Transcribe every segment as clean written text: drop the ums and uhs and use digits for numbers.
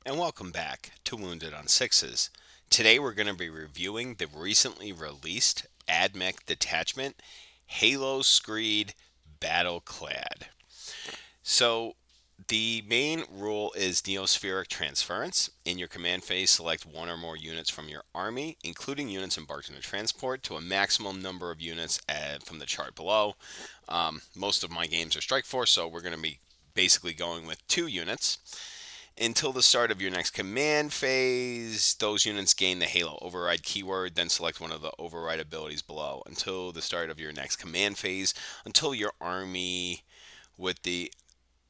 and welcome back to Wounded on Sixes. Today we're going to be reviewing the recently released AdMech Detachment Haloscreed Clade. So, the main rule is Neospheric Transference. In your command phase, select one or more units from your army, including units embarked in a transport, to a maximum number of units from the chart below. Most of my games are Strike Force, so we're going to be basically going with 2 units. Until the start of your next command phase, those units gain the Halo override keyword, then select one of the override abilities below. Until the start of your next command phase, until your army with the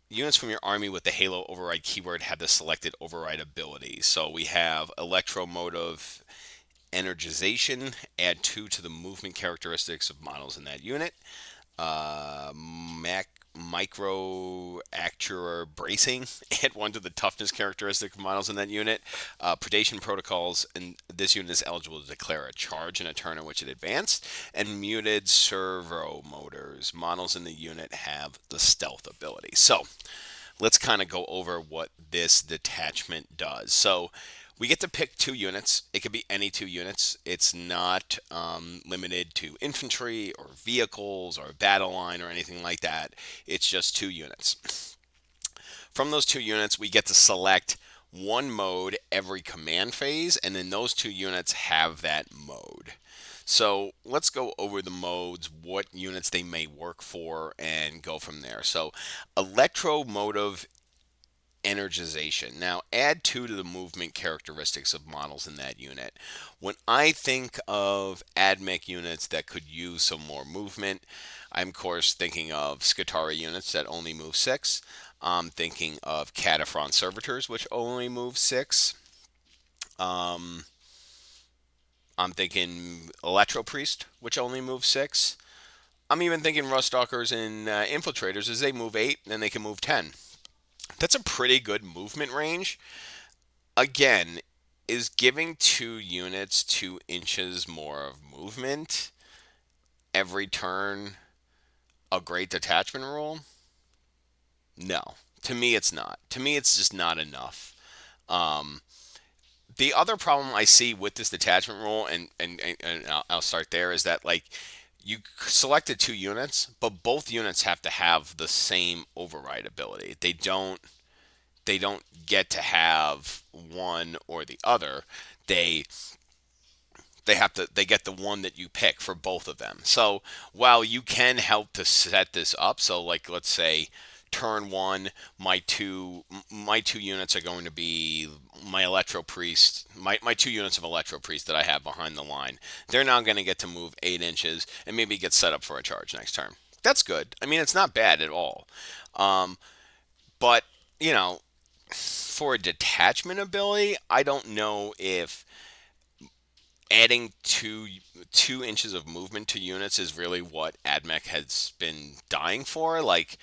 units from your army with the Halo override keyword have the selected override ability. So we have Electromotive Energization, add 2 to the movement characteristics of models in that unit. Mac Micro Actuator Bracing, add 1 to the toughness characteristic of models in that unit. Predation Protocols, and this unit is eligible to declare a charge in a turn in which it advanced. And Muted Servo Motors, models in the unit have the stealth ability. So let's kind of go over what this detachment does. So we get to pick 2 units. It could be any 2 units. It's not limited to infantry or vehicles or battle line or anything like that. It's just 2 units. From those 2 units, we get to select one mode every command phase, and then those 2 units have that mode. So let's go over the modes, what units they may work for, and go from there. So, electromotive energization. Now, add 2 to the movement characteristics of models in that unit. When I think of AdMech units that could use some more movement, I'm, of course, thinking of Skitarii units that only move 6. I'm thinking of Cataphront Servitors, which only move 6. Um, I'm thinking Electro Priest, which only moves 6. I'm even thinking Ruststalkers and Infiltrators, as they move 8, and they can move 10. That's a pretty good movement range. Again, is giving 2 units 2 inches more of movement every turn a great detachment rule? No. To me, it's not. To me, it's just not enough. Um, the other problem I see with this detachment rule, and I'll start there, is that, like, you selected 2 units, but both units have to have the same override ability. They don't get to have one or the other. They they get the one that you pick for both of them. So while you can help to set this up, so like let's say turn one, my two units are going to be my Electro Priest, my 2 units of Electro Priest that I have behind the line. They're now going to get to move 8 inches and maybe get set up for a charge next turn. That's good. I mean, it's not bad at all. Um, but you know, for a detachment ability, I don't know if adding two inches of movement to units is really what AdMech has been dying for. Like,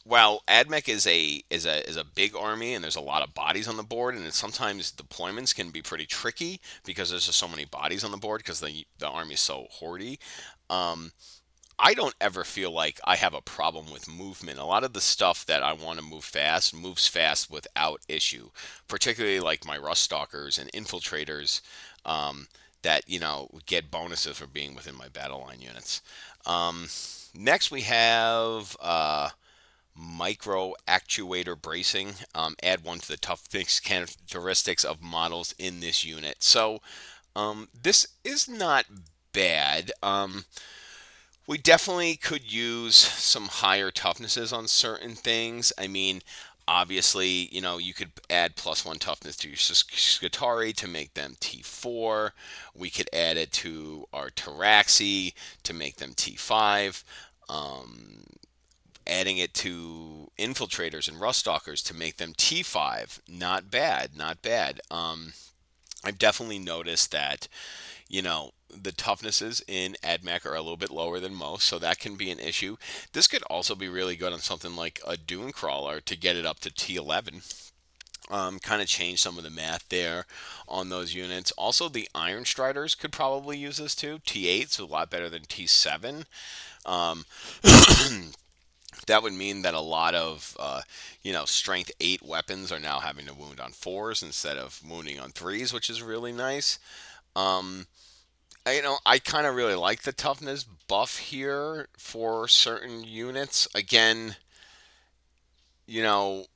while AdMech is a big army and there's a lot of bodies on the board, and sometimes deployments can be pretty tricky because there's just so many bodies on the board because the army is so hoardy. Um, I don't ever feel like I have a problem with movement. A lot of the stuff that I want to move fast moves fast without issue, particularly like my Rust Stalkers and Infiltrators um, that, get bonuses for being within my battle line units. Um, Next, we have Micro Actuator Bracing. Add 1 to the toughness characteristics of models in this unit. So, this is not bad. We definitely could use some higher toughnesses on certain things. I mean, obviously, you could add +1 toughness to your Skitarii to make them T4. We could add it to our Taraxi to make them T5. Um, Adding it to Infiltrators and Ruststalkers to make them T5. Not bad, not bad. I've definitely noticed that the toughnesses in AdMech are a little bit lower than most, so that can be an issue. This could also be really good on something like a Dune Crawler to get it up to T11. Kind of change some of the math there on those units. Also, the Iron Striders could probably use this too. T8's a lot better than T7. Um, That would mean that a lot of strength 8 weapons are now having to wound on 4s instead of wounding on 3s, which is really nice. Um, I kind of really like the toughness buff here for certain units. Again, you know,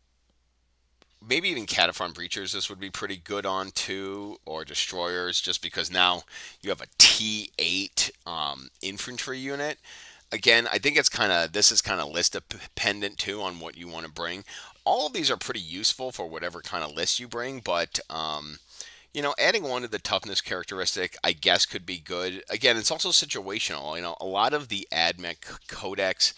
maybe even Cataphron Breachers this would be pretty good on too, or Destroyers, just because now you have a T8 infantry unit. Again, I think this is kind of list dependent too on what you want to bring. All of these are pretty useful for whatever kind of list you bring, but adding one to the toughness characteristic, I guess, could be good. Again, it's also situational. A lot of the AdMech codex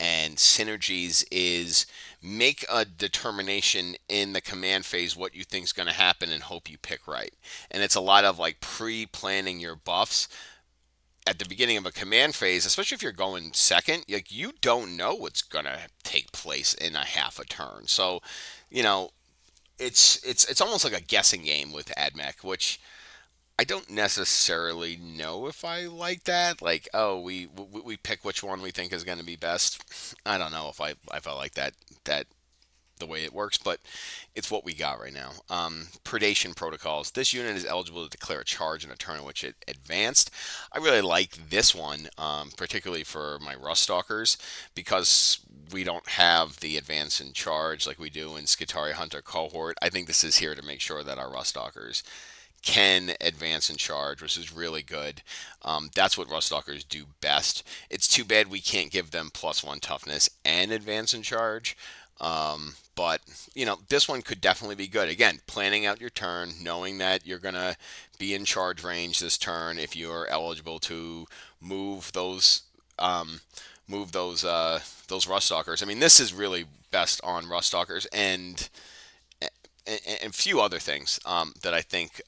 and synergies is make a determination in the command phase what you think is going to happen and hope you pick right. And it's a lot of like pre-planning your buffs at the beginning of a command phase, especially if you're going second. Like, you don't know what's going to take place in a half a turn. So, you know, it's almost like a guessing game with AdMech, which I don't necessarily know if I like that. Like, oh, we pick which one we think is going to be best. I don't know if I like that the way it works, but it's what we got right now. Predation protocols. This unit is eligible to declare a charge in a turn in which it advanced. I really like this one, particularly for my Rust Stalkers, because we don't have the advance in charge like we do in Skitari Hunter Cohort. I think this is here to make sure that our Rust Stalkers can advance and charge, which is really good. That's what Rust Stalkers do best. It's too bad we can't give them +1 toughness and advance and charge. But this one could definitely be good. Again, planning out your turn, knowing that you're gonna be in charge range this turn. If you're eligible to move those Rust Stalkers. I mean, this is really best on Rust Stalkers and few other things that I think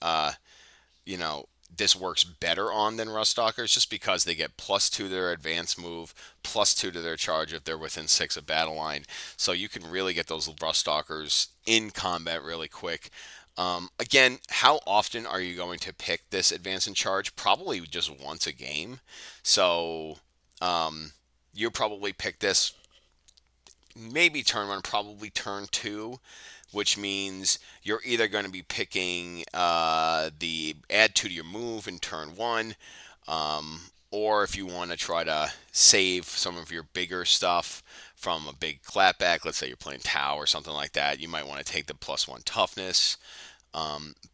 you know this works better on than Rust Stalkers, just because they get +2 to their advance move, +2 to their charge if they're within 6 of battle line. So you can really get those Rust Stalkers in combat really quick. Again, how often are you going to pick this advance and charge? Probably just once a game. So you'll probably pick this maybe turn 1, probably turn 2, which means you're either going to be picking the add 2 to your move in turn 1, or if you want to try to save some of your bigger stuff from a big clapback, let's say you're playing Tau or something like that, you might want to take the +1 toughness.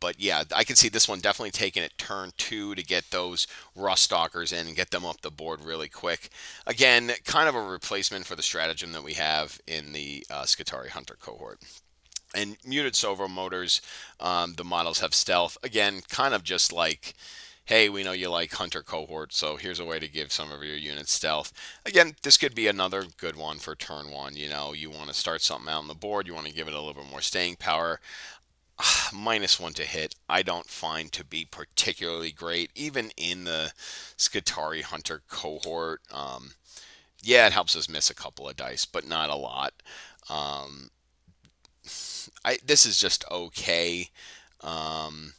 But yeah, I can see this one definitely taking it turn 2 to get those Rust Stalkers in and get them up the board really quick. Again, kind of a replacement for the stratagem that we have in the Skitari Hunter cohort. And muted servo motors, the models have stealth. Again, kind of just like, hey, we know you like Hunter cohort, so here's a way to give some of your units stealth. Again, this could be another good one for turn 1. You want to start something out on the board, you want to give it a little bit more staying power. -1 to hit, I don't find to be particularly great, even in the Skitari Hunter cohort. Yeah, it helps us miss a couple of dice, but not a lot. Um, this is just okay. Um,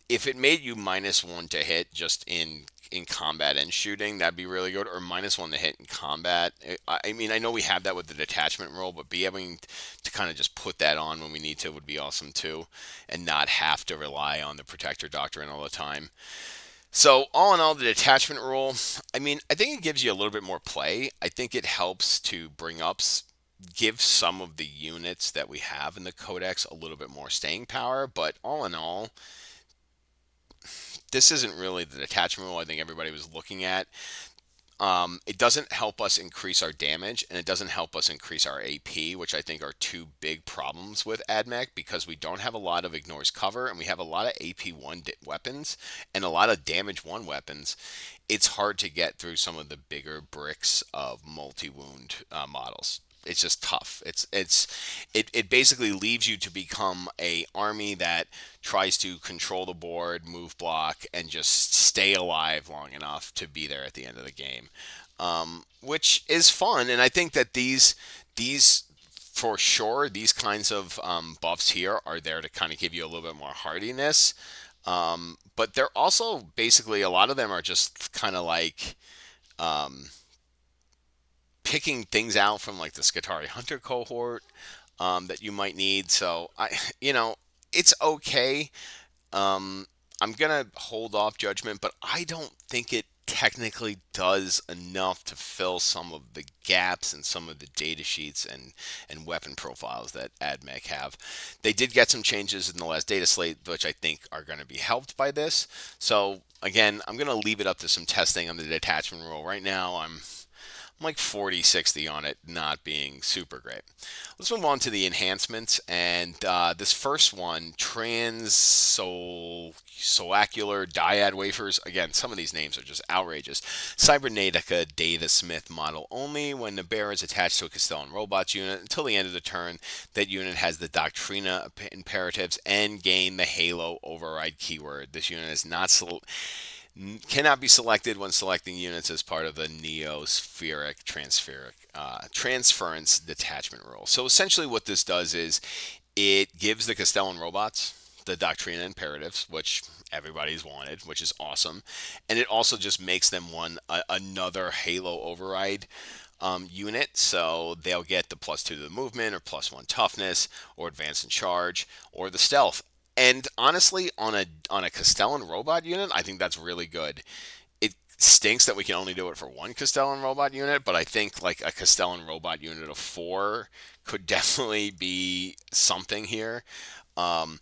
if it made you -1 to hit just in combat and shooting, that'd be really good. Or -1 to hit in combat. I mean, I know we have that with the detachment role, but be able to kind of just put that on when we need to would be awesome too, and not have to rely on the protector doctrine all the time. So all in all, the detachment rule, I mean, I think it gives you a little bit more play. I think it helps to give some of the units that we have in the codex a little bit more staying power. But all in all, this isn't really the detachment rule I think everybody was looking at. It doesn't help us increase our damage, and it doesn't help us increase our AP, which I think are two big problems with AdMech, because we don't have a lot of ignores cover, and we have a lot of AP1 weapons and a lot of damage 1 weapons. It's hard to get through some of the bigger bricks of multi-wound models. It's just tough. It basically leaves you to become a army that tries to control the board, move block, and just stay alive long enough to be there at the end of the game, which is fun. And I think that these for sure these kinds of buffs here are there to kind of give you a little bit more hardiness. But they're also basically, a lot of them are just kind of like picking things out from like the Scutari Hunter cohort that you might need. So you know, it's okay. Um, I'm gonna hold off judgment, but I don't think it technically does enough to fill some of the gaps in some of the data sheets and weapon profiles that AdMech have. They did get some changes in the last data slate, which I think are going to be helped by this. So again, I'm going to leave it up to some testing on the detachment rule. Right now, I'm like 40, 60 on it, not being super great. Let's move on to the enhancements. And this first one, Solaccular Dyad Wafers. Again, some of these names are just outrageous. Cybernetica Data Smith model only. When the bearer is attached to a Castellan Robots unit until the end of the turn, that unit has the Doctrina imperatives and gain the Halo override keyword. This unit is not cannot be selected when selecting units as part of the neospheric transference detachment rule. So essentially what this does is it gives the Castellan robots the Doctrina imperatives, which everybody's wanted, which is awesome. And it also just makes them another Halo override unit, so they'll get the +2 to the movement, or +1 toughness, or advance and charge, or the stealth. And honestly, on a Castellan robot unit, I think that's really good. It stinks that we can only do it for one Castellan robot unit, but I think like a Castellan robot unit of 4 could definitely be something here. Um,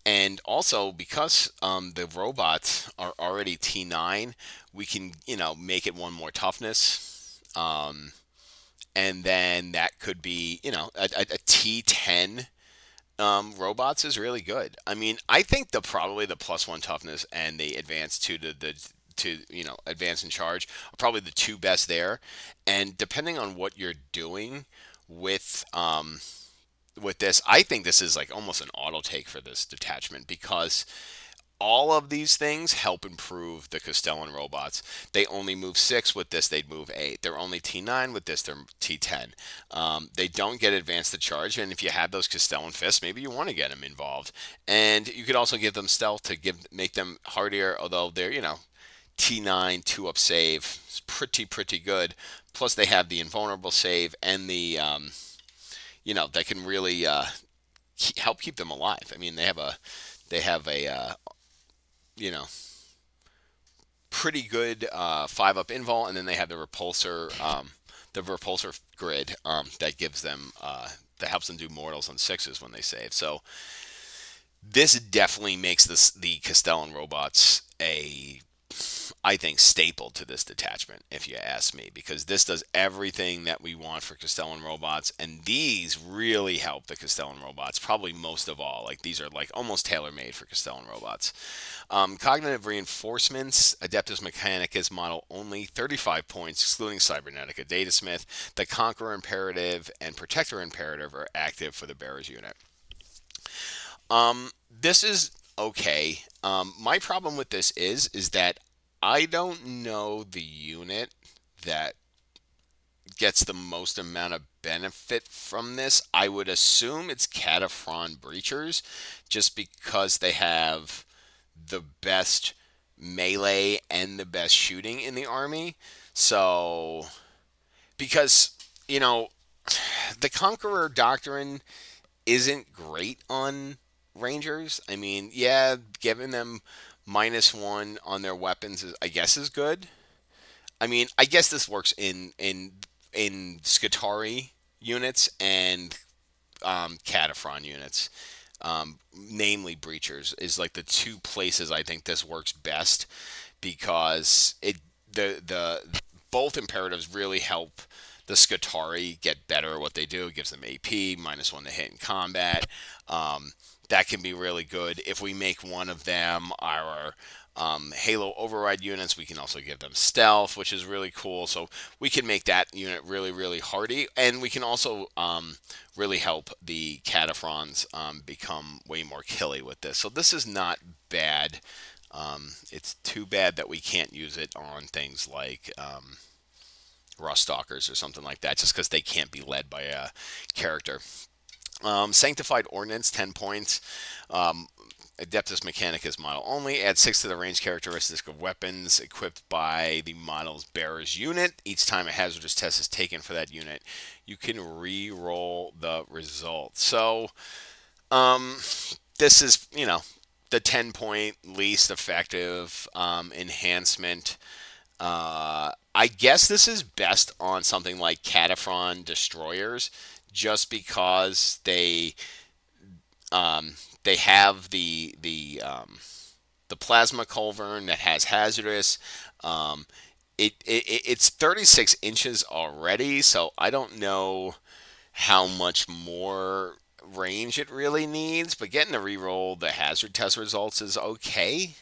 and also because the robots are already T9, we can make it one more toughness. And then that could be a T10 robots is really good. I mean, I think probably the +1 toughness and the advance to advance and charge are probably the two best there. And depending on what you're doing with with this, I think this is like almost an auto take for this detachment because all of these things help improve the Castellan robots. They only move 6 with this, they'd move 8. They're only T9 with this, they're T10. They don't get advanced to charge, and if you have those Castellan fists, maybe you want to get them involved. And you could also give them stealth to make them hardier, although they're T9 2-up save. It's pretty good. Plus they have the invulnerable save and the that can really help keep them alive. I mean, they have a you know, pretty good 5-up invul, and then they have the repulsor grid that gives them that helps them do mortals on 6s when they save. So this definitely makes the Castellan robots I think, staple to this detachment, if you ask me, because this does everything that we want for Castellan robots, and these really help the Castellan robots, probably most of all. Like, these are like almost tailor-made for Castellan robots. Cognitive reinforcements, Adeptus Mechanicus model only, 35 points, excluding Cybernetica Datasmith. The Conqueror Imperative and Protector Imperative are active for the Bearers unit. This is okay. My problem with this is that I don't know the unit that gets the most amount of benefit from this. I would assume it's Cataphren Breachers, just because they have the best melee and the best shooting in the army. So, because, the Conqueror Doctrine isn't great on Rangers. I mean, yeah, giving them -1 on their weapons I guess is good. I mean, I guess this works in Skitarii units and Cataphren units. Namely Breachers is like the two places I think this works best, because the both imperatives really help the Skitarii get better at what they do. It gives them AP, -1 to hit in combat. That can be really good. If we make one of them our Halo override units, we can also give them stealth, which is really cool. So we can make that unit really hardy, and we can also really help the Cataphrons become way more killy with this. So this is not bad. It's too bad that we can't use it on things like Rust Stalkers or something like that, just because they can't be led by a character. Sanctified Ordnance, 10 points. Adeptus Mechanicus model only. Add 6 to the range characteristic of weapons equipped by the model's bearer's unit. Each time a hazardous test is taken for that unit, you can re-roll the result. So, this is, the 10-point least effective enhancement. I guess this is best on something like Cataphren destroyers, just because they have the plasma culverin that has hazardous. Um, it's 36 inches already, so I don't know how much more range it really needs. But getting to reroll the hazard test results is okay.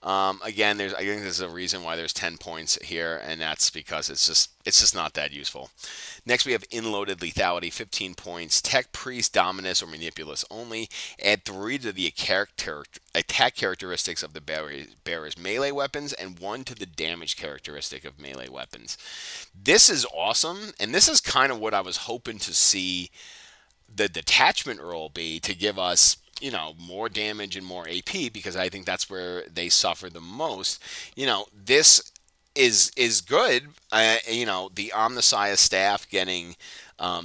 Again, I think there's a reason why there's 10 points here, and that's because it's just not that useful. Next, we have Inloaded Lethality, 15 points. Tech Priest, Dominus, or Manipulus only. Add 3 to the attack characteristics of the bearer's melee weapons, and 1 to the damage characteristic of melee weapons. This is awesome, and this is kind of what I was hoping to see the detachment roll be, to give us more damage and more AP, because I think that's where they suffer the most. This is good. The Omnissiah staff getting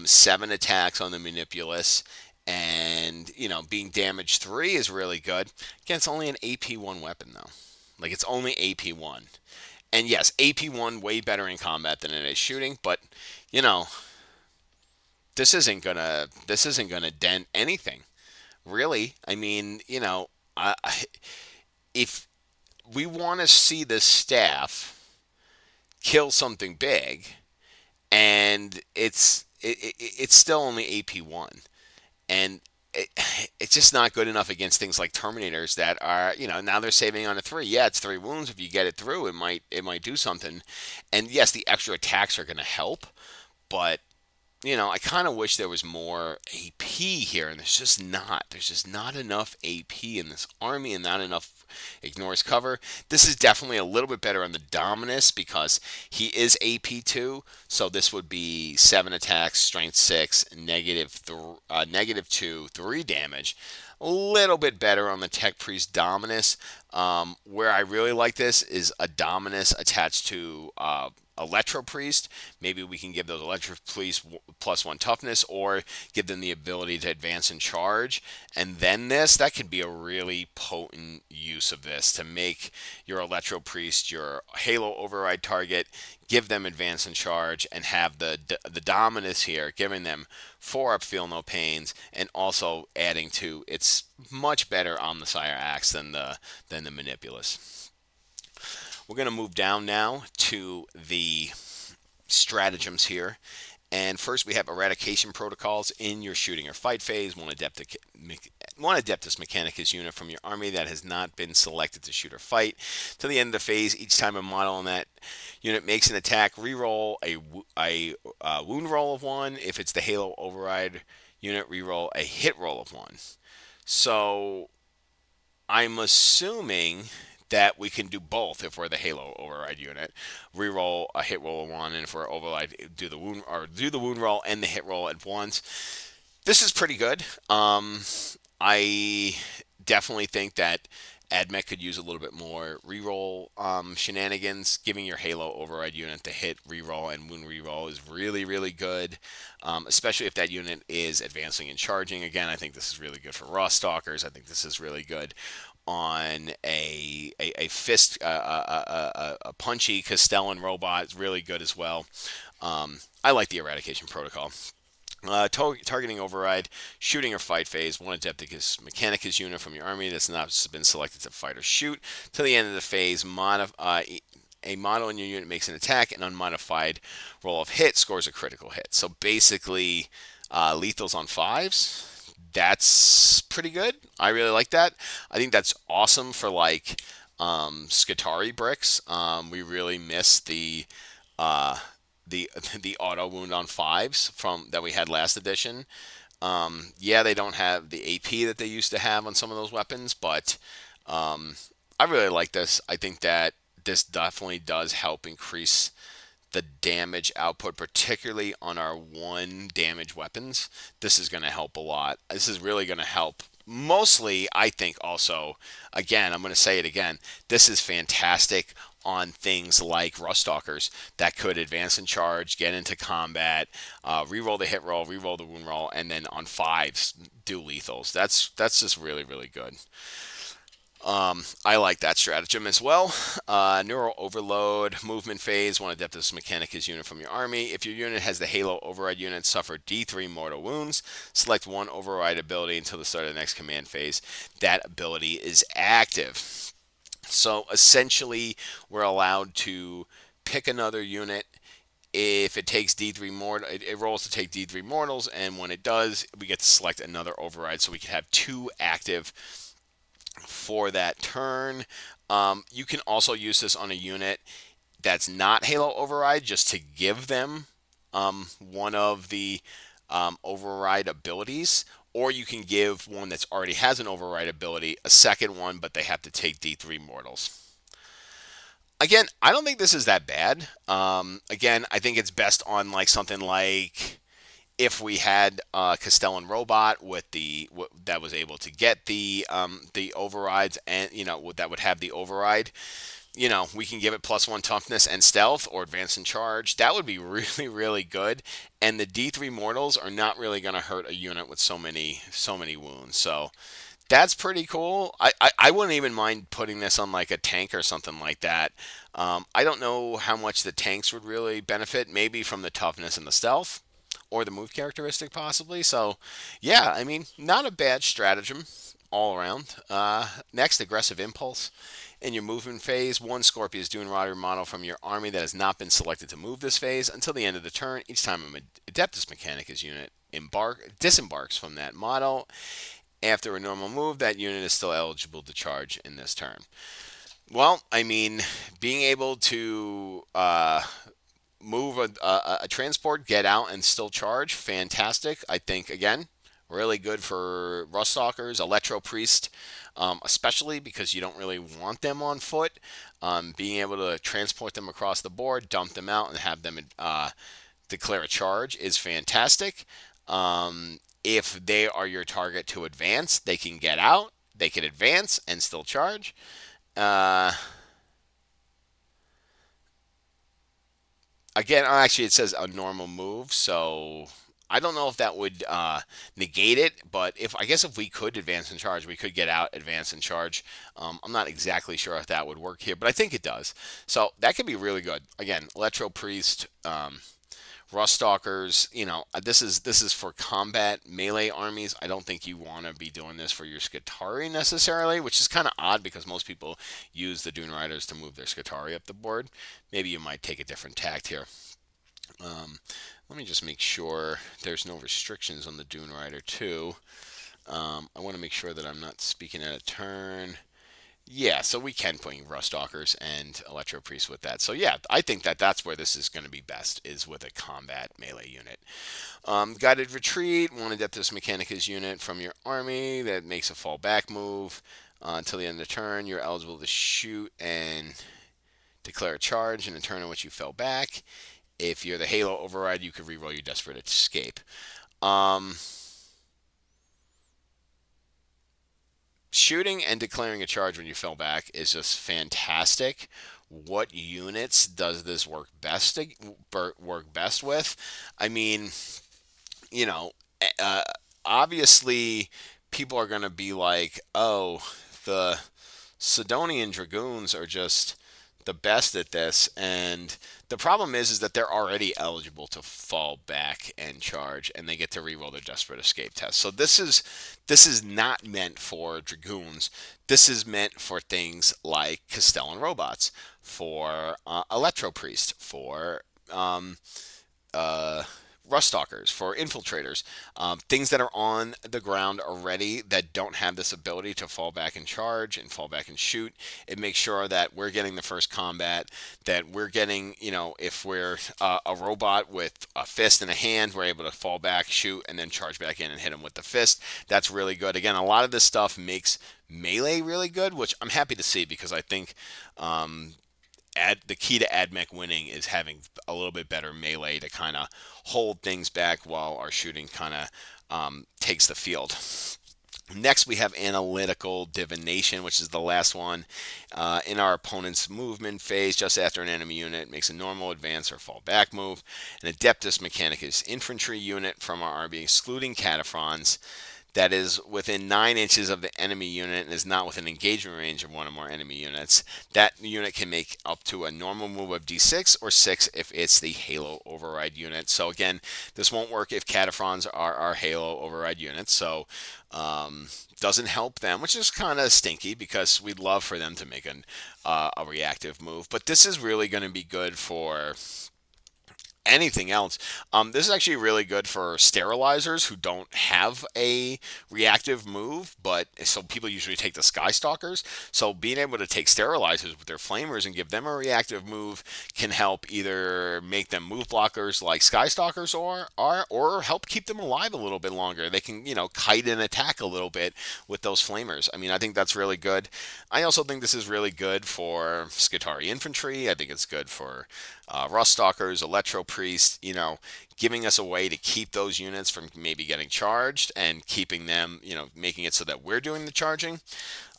7 attacks on the Manipulus, and being damage 3 is really good. Again, it's only an AP1 weapon though. Like, it's only AP1. And yes, AP1 way better in combat than it is shooting, but you know, this isn't gonna dent anything, really. I mean, if we want to see the staff kill something big, and it's still only AP1, and it's just not good enough against things like Terminators that are, now they're saving on a 3. Yeah, it's 3 wounds. If you get it through, it might do something. And yes, the extra attacks are going to help, but I kind of wish there was more AP here, and there's just not. There's just not enough AP in this army, and not enough ignores cover. This is definitely a little bit better on the Dominus, because he is AP2, so this would be 7 attacks, strength 6, negative 2, 3 damage. A little bit better on the Tech Priest Dominus. Where I really like this is a Dominus attached to Electro Priest. Maybe we can give those Electro Priest +1 toughness, or give them the ability to advance and charge. And then that could be a really potent use of this, to make your Electro Priest your Halo override target, give them advance and charge, and have the Dominus here giving them 4 up, feel no pains, and also adding to its much better Omnissiah axe than the Manipulus. We're going to move down now to the stratagems here. And first, we have eradication protocols in your shooting or fight phase. One Adeptus Mechanicus unit from your army that has not been selected to shoot or fight. To the end of the phase, each time a model in that unit makes an attack, reroll a wound roll of 1. If it's the Halo override unit, reroll a hit roll of 1. So I'm assuming that we can do both. If we're the Halo override unit, reroll a hit roll of 1, and if we're override, do the wound roll and the hit roll at once. This is pretty good. I definitely think that AdMech could use a little bit more reroll shenanigans. Giving your Halo override unit the hit reroll and wound reroll is really, really good, especially if that unit is advancing and charging. Again, I think this is really good for Raw Stalkers. I think this is really good on a fist, a punchy Castellan robot. Is really good as well. I like the eradication protocol. Targeting override, shooting or fight phase. One Adeptus Mechanicus unit from your army that's not been selected to fight or shoot. To the end of the phase, a model in your unit makes an attack, an unmodified roll of hit scores a critical hit. So basically, lethals on 5s. That's pretty good. I really like that. I think that's awesome for like Skitarii bricks. We really miss the auto wound on 5s from that we had last edition. Yeah, they don't have the AP that they used to have on some of those weapons, but I really like this. I think that this definitely does help increase the damage output, particularly on our 1 damage weapons. This is going to help a lot. This is really going to help mostly, I think also, again, I'm going to say it again, this is fantastic on things like Ruststalkers that could advance and charge, get into combat, reroll the hit roll, reroll the wound roll, and then on fives do lethals. That's just really really good. I like that stratagem as well. Neural Overload, movement phase, one Adeptus Mechanicus unit from your army. If your unit has the Halo Override unit, suffer D3 mortal wounds. Select one override ability until the start of the next command phase. That ability is active. So essentially, we're allowed to pick another unit. If it takes D3 mortal, it rolls to take D3 mortals, and when it does, we get to select another override. So we can have two active for that turn. You can also use this on a unit that's not Halo Override just to give them one of the override abilities, or you can give one that's already has an override ability a second one, but they have to take D3 mortals. Again, I don't think this is that bad. Again, I think it's best on like something like if we had a Castellan robot with that was able to get the overrides, and that would have the override. We can give it +1 toughness and stealth or advance and charge. That would be really really good. And the D3 mortals are not really going to hurt a unit with so many wounds. So that's pretty cool. I wouldn't even mind putting this on like a tank or something like that. I don't know how much the tanks would really benefit, maybe from the toughness and the stealth, or the move characteristic possibly. So, yeah, I mean, not a bad stratagem all around. Next, Aggressive Impulse. In your movement phase, one Scorpius Dune Rider model from your army that has not been selected to move this phase until the end of the turn. Each time an Adeptus Mechanicus unit disembarks from that model. After a normal move, that unit is still eligible to charge in this turn. Well, I mean, being able to move a transport, get out, and still charge, fantastic. I think, again, really good for Ruststalkers, Electro Priest, especially because you don't really want them on foot. Being able to transport them across the board, dump them out, and have them declare a charge is fantastic. If they are your target to advance, they can get out, they can advance, and still charge. Again, actually, it says a normal move, so I don't know if that would negate it. But I guess if we could advance and charge, we could get out, advance and charge. I'm not exactly sure if that would work here, but I think it does. So that could be really good. Again, Electro Priest, Ruststalkers, this is for combat melee armies. I don't think you want to be doing this for your Skitarii necessarily, which is kind of odd because most people use the Dune Riders to move their Skitarii up the board. Maybe you might take a different tact here. Let me just make sure there's no restrictions on the Dune Rider too. I want to make sure that I'm not speaking at a turn. Yeah, so we can put Ruststalkers and Electro Priest with that. So yeah, I think that's where this is going to be best, is with a combat melee unit. Guided Retreat, one Adeptus Mechanicus unit from your army that makes a fall back move. Until the end of the turn, you're eligible to shoot and declare a charge in a turn in which you fell back. If you're the Halo Override, you could reroll your Desperate Escape. Shooting and declaring a charge when you fell back is just fantastic. What units does this work best with? I mean, you know, obviously people are going to be like, "Oh, the Sidonian Dragoons are just the best at this," and the problem is that they're already eligible to fall back and charge, and they get to reroll their Desperate Escape test. So this is not meant for Dragoons. This is meant for things like Castellan robots, for Electro Priest, for uh, Ruststalkers, for infiltrators, things that are on the ground already that don't have this ability to fall back and charge and fall back and shoot. It makes sure that we're getting the first combat, that we're getting, if we're a robot with a fist and a hand, we're able to fall back, shoot, and then charge back in and hit them with the fist. That's really good. Again, a lot of this stuff makes melee really good, which I'm happy to see, because I think the key to AdMech winning is having a little bit better melee to kind of hold things back while our shooting kind of takes the field. Next, we have Analytical Divination, which is the last one. In our opponent's movement phase, just after an enemy unit makes a normal advance or fall back move, an Adeptus Mechanicus infantry unit from our army, excluding Cataphrons, that is within 9 inches of the enemy unit and is not within engagement range of one or more enemy units. That unit can make up to a normal move of d6 or 6 if it's the Halo override unit. So again, this won't work if Cataphrons are our Halo override units. So doesn't help them, which is kind of stinky because we'd love for them to make a reactive move. But this is really going to be good for anything else. This is actually really good for sterilizers who don't have a reactive move, but so people usually take the Skystalkers. So being able to take sterilizers with their flamers and give them a reactive move can help either make them move blockers like Skystalkers or help keep them alive a little bit longer. They can, kite and attack a little bit with those flamers. I mean, I think that's really good. I also think this is really good for Skitarii infantry. I think it's good for Rust Stalkers, Electro Priest, giving us a way to keep those units from maybe getting charged and keeping them, making it so that we're doing the charging.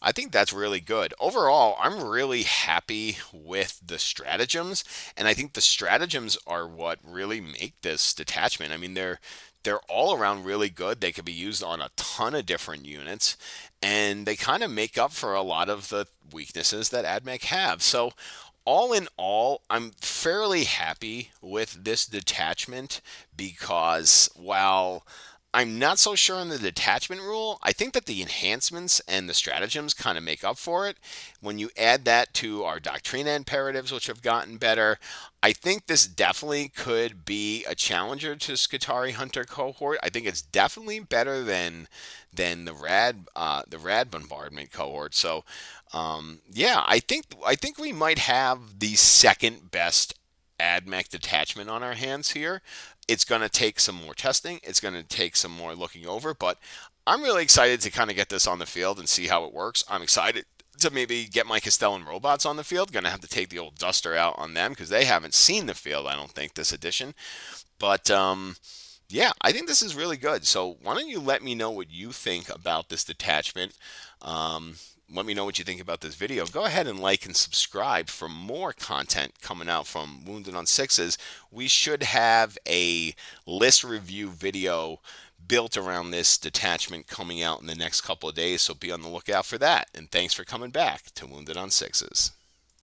I think that's really good. Overall, I'm really happy with the stratagems, and I think the stratagems are what really make this detachment. I mean, they're all around really good. They could be used on a ton of different units, and they kind of make up for a lot of the weaknesses that AdMech have. So all in all, I'm fairly happy with this detachment because while I'm not so sure on the detachment rule, I think that the enhancements and the stratagems kind of make up for it. When you add that to our Doctrina imperatives, which have gotten better, I think this definitely could be a challenger to Skitarii Hunter cohort. I think it's definitely better than the Rad Bombardment cohort. So yeah, I think we might have the second best AdMech detachment on our hands here. It's going to take some more testing. It's going to take some more looking over, but I'm really excited to kind of get this on the field and see how it works. I'm excited to maybe get my Castellan robots on the field. Going to have to take the old duster out on them because they haven't seen the field, I don't think, this edition. But yeah, I think this is really good. So why don't you let me know what you think about this detachment? Um, Let me know what you think about this video. Go ahead and like and subscribe for more content coming out from Wounded on Sixes. We should have a list review video built around this detachment coming out in the next couple of days, so be on the lookout for that. And thanks for coming back to Wounded on Sixes.